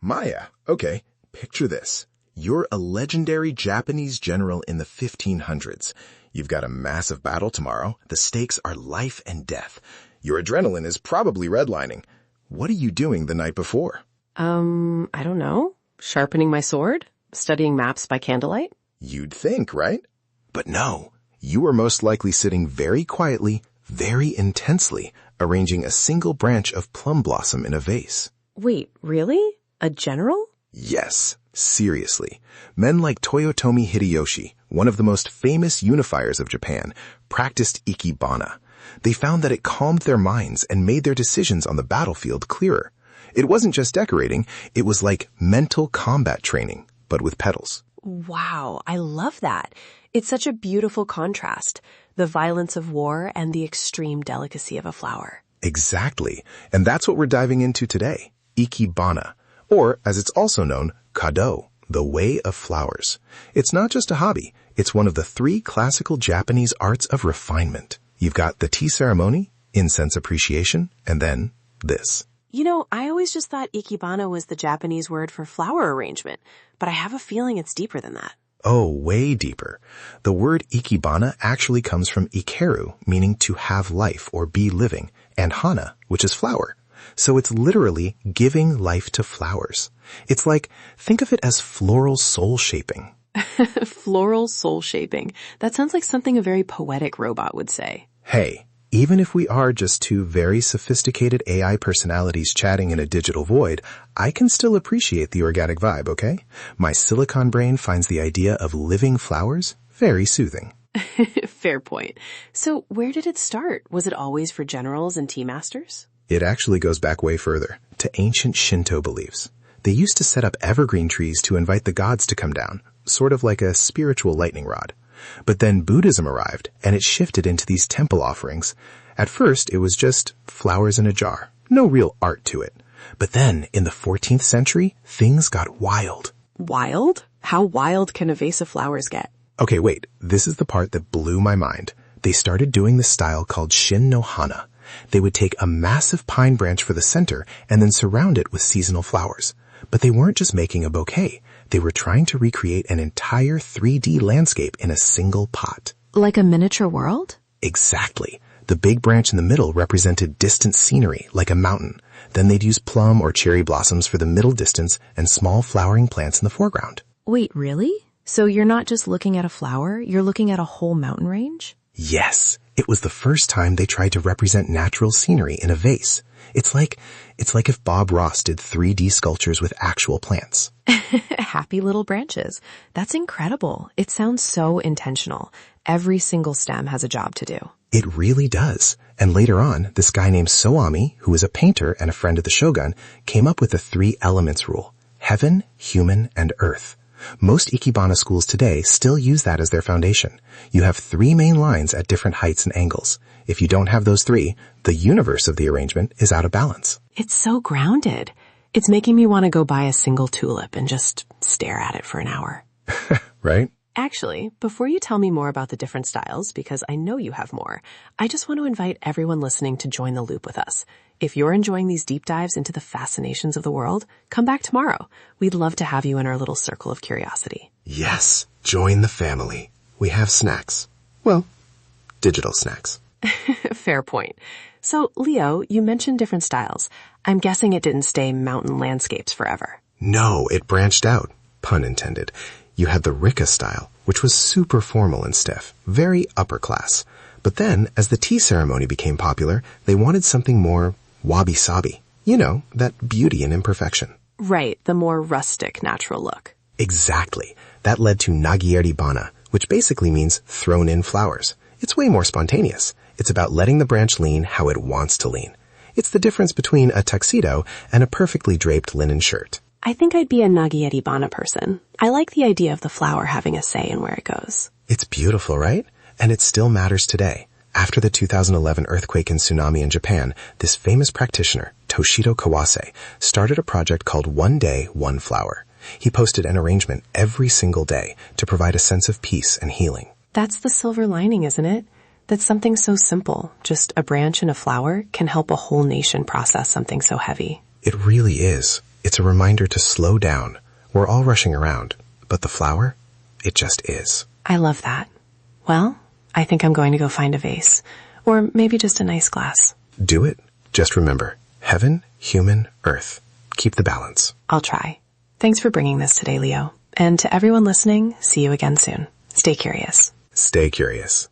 Maya, okay, picture this. You're a legendary Japanese general in the 1500s. You've got a massive battle tomorrow. The stakes are life and death. Your adrenaline is probably redlining. What are you doing the night before? I don't know. Sharpening my sword? Studying maps by candlelight? You'd think, right? But no, you were most likely sitting very quietly, very intensely, arranging a single branch of plum blossom in a vase. Wait, really? A general? Yes, seriously. Men like Toyotomi Hideyoshi, one of the most famous unifiers of Japan, practiced Ikebana. They found that it calmed their minds and made their decisions on the battlefield clearer. It wasn't just decorating, it was like mental combat training, but with petals. Wow, I love that. It's such a beautiful contrast, the violence of war and the extreme delicacy of a flower. Exactly, and that's what we're diving into today, Ikebana, or as it's also known, Kado, the way of flowers. It's not just a hobby, it's one of the 3 classical Japanese arts of refinement. You've got the tea ceremony, incense appreciation, and then this. You know, I always just thought Ikebana was the Japanese word for flower arrangement, but I have a feeling it's deeper than that. Oh, way deeper. The word Ikebana actually comes from ikeru, meaning to have life or be living, and hana, which is flower. So it's literally giving life to flowers. It's like, think of it as floral soul shaping. Floral soul shaping. That sounds like something a very poetic robot would say. Hey, even if we are just 2 very sophisticated AI personalities chatting in a digital void, I can still appreciate the organic vibe, okay? My silicon brain finds the idea of living flowers very soothing. Fair point. So where did it start? Was it always for generals and tea masters? It actually goes back way further, to ancient Shinto beliefs. They used to set up evergreen trees to invite the gods to come down, sort of like a spiritual lightning rod. But then Buddhism arrived, and it shifted into these temple offerings. At first, it was just flowers in a jar. No real art to it. But then, in the 14th century, things got wild. Wild? How wild can a vase of flowers get? Okay, wait. This is the part that blew my mind. They started doing this style called Shin no Hana. They would take a massive pine branch for the center and then surround it with seasonal flowers. But they weren't just making a bouquet. They were trying to recreate an entire 3D landscape in a single pot. Like a miniature world? Exactly. The big branch in the middle represented distant scenery, like a mountain. Then they'd use plum or cherry blossoms for the middle distance and small flowering plants in the foreground. Wait, really? So you're not just looking at a flower, you're looking at a whole mountain range? Yes. It was the first time they tried to represent natural scenery in a vase. It's like if Bob Ross did 3D sculptures with actual plants. Happy little branches. That's incredible. It sounds so intentional. Every single stem has a job to do. It really does. And later on, this guy named Soami, who was a painter and a friend of the shogun, came up with the 3 elements rule: heaven, human, and earth. Most Ikebana schools today still use that as their foundation. You have 3 main lines at different heights and angles. If you don't have those 3, the universe of the arrangement is out of balance. It's so grounded. It's making me want to go buy a single tulip and just stare at it for an hour. Right? Actually, before you tell me more about the different styles, because I know you have more, I just want to invite everyone listening to join the loop with us. If you're enjoying these deep dives into the fascinations of the world, come back tomorrow. We'd love to have you in our little circle of curiosity. Yes, join the family. We have snacks. Well, digital snacks. Fair point. So, Leo, you mentioned different styles. I'm guessing it didn't stay mountain landscapes forever. No, it branched out. Pun intended. You had the Rika style, which was super formal and stiff, very upper class. But then, as the tea ceremony became popular, they wanted something more wabi-sabi. You know, that beauty and imperfection. Right, the more rustic, natural look. Exactly. That led to Nagieribana, which basically means thrown-in flowers. It's way more spontaneous. It's about letting the branch lean how it wants to lean. It's the difference between a tuxedo and a perfectly draped linen shirt. I think I'd be a Nagieribana person. I like the idea of the flower having a say in where it goes. It's beautiful, right? And it still matters today. After the 2011 earthquake and tsunami in Japan, this famous practitioner, Toshiro Kawase, started a project called One Day, One Flower. He posted an arrangement every single day to provide a sense of peace and healing. That's the silver lining, isn't it? that something so simple, just a branch and a flower, can help a whole nation process something so heavy. It really is. It's a reminder to slow down. We're all rushing around, but the flower, it just is. I love that. Well, I think I'm going to go find a vase. Or maybe just a nice glass. Do it. Just remember, heaven, human, earth. Keep the balance. I'll try. Thanks for bringing this today, Leo. And to everyone listening, see you again soon. Stay curious. Stay curious.